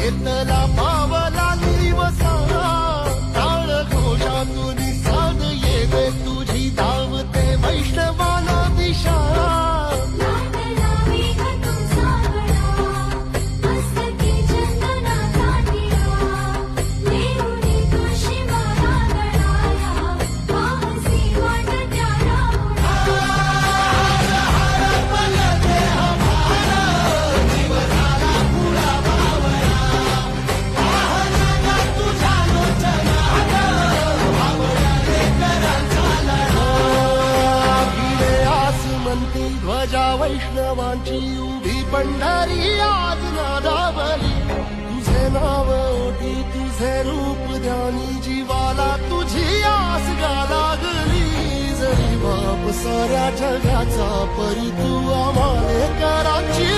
घेतला पावला दिवसा टाळ घोषातून साध येते तुझी धावते वैष्णवाला दिशा ध्वजा वैष्णवांची उभी पंढरी आज नादावली तुझे नाव ओटी तुझे रूप ध्यानी जीवाला तुझी आस गा लागली जरी बाप साऱ्या जगाचा परी तू आम्हाले कराची